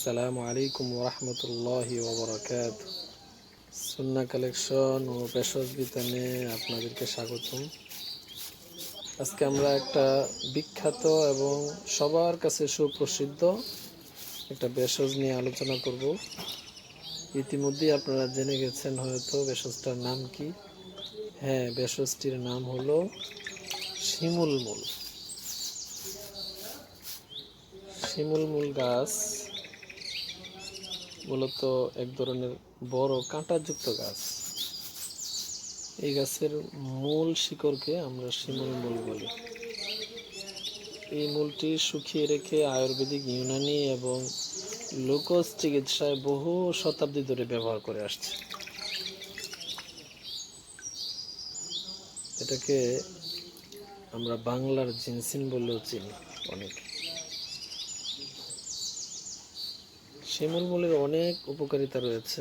আসসালামু আলাইকুম ওরহমতুল্লাহি ওবরাকাত। সুন্নাহ কালেকশন ও ভেষজ বিতানে আপনাদেরকে স্বাগতম। আজকে আমরা একটা বিখ্যাত এবং সবার কাছে সুপ্রসিদ্ধ একটা ভেষজ নিয়ে আলোচনা করব। ইতিমধ্যে আপনারা জেনে গেছেন হয়তো ভেষজটার নাম কি। হ্যাঁ, ভেষজটির নাম হলো শিমুল মূল। শিমুল মূল গাছ মূলত এক ধরনের বড় কাঁটাযুক্ত গাছ। এই গাছের মূল শিকড়কে আমরা শিমুল মূল বলি। এই মূলটি শুকিয়ে রেখে আয়ুর্বেদিক, ইউনানি এবং লোকজ চিকিৎসায় বহু শতাব্দী ধরে ব্যবহার করে আসছে। এটাকে আমরা বাংলার জিনসিন বলেও চিনি অনেক। শিমুল মূলের অনেক উপকারিতা রয়েছে,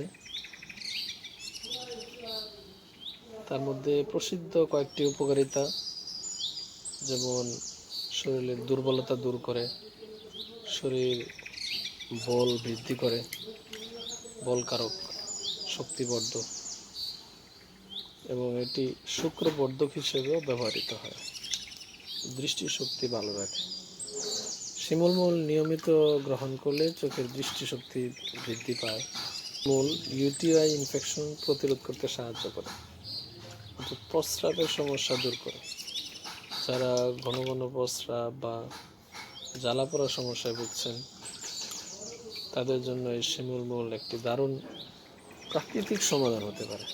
তার মধ্যে প্রসিদ্ধ কয়েকটি উপকারিতা, যেমন শরীরের দুর্বলতা দূর করে, শরীর বল বৃদ্ধি করে, বলকারক, শক্তিবর্ধক, এবং এটি শুক্রবর্ধক হিসেবেও ব্যবহৃত হয়, দৃষ্টিশক্তি ভালো রাখে। শিমুল মূল নিয়মিত গ্রহণ করলে চোখের দৃষ্টিশক্তি বৃদ্ধি পায়। মূল ইউটিআই ইনফেকশন প্রতিরোধ করতে সাহায্য করে, প্রস্রাবের সমস্যা দূর করে। যারা ঘন ঘন প্রস্রাব বা জ্বালা পড়ার সমস্যায় ভুগছেন তাদের জন্য এই শিমুল মূল একটি দারুণ প্রাকৃতিক সমাধান হতে পারে।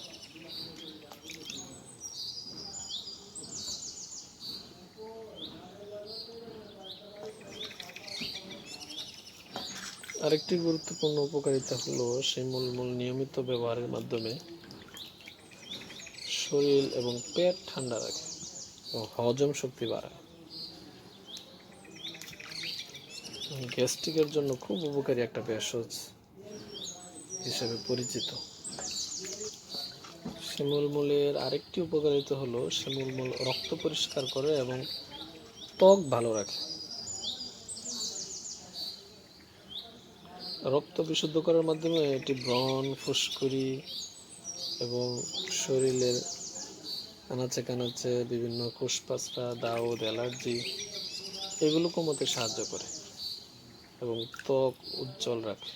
আরেকটি গুরুত্বপূর্ণ উপকারিতা হলো শিমুল মূল নিয়মিত ব্যবহারের মাধ্যমে শরীর এবং পেট ঠান্ডা রাখে ও হজম শক্তি বাড়ায়। গ্যাস্ট্রিকের জন্য খুব উপকারী একটা ভেষজ হিসেবে পরিচিত। শিমুল মূলের আরেকটি উপকারিতা হলো শিমুল মূল রক্ত পরিষ্কার করে এবং ত্বক ভালো রাখে। রক্ত বিশুদ্ধ করার মাধ্যমে এটি ব্রণ, ফুসকুড়ি এবং শরীরের আনাচে কানাচে বিভিন্ন কুশপাসরা, দাউদ, অ্যালার্জি এগুলো কমাতে সাহায্য করে এবং ত্বক উজ্জ্বল রাখে।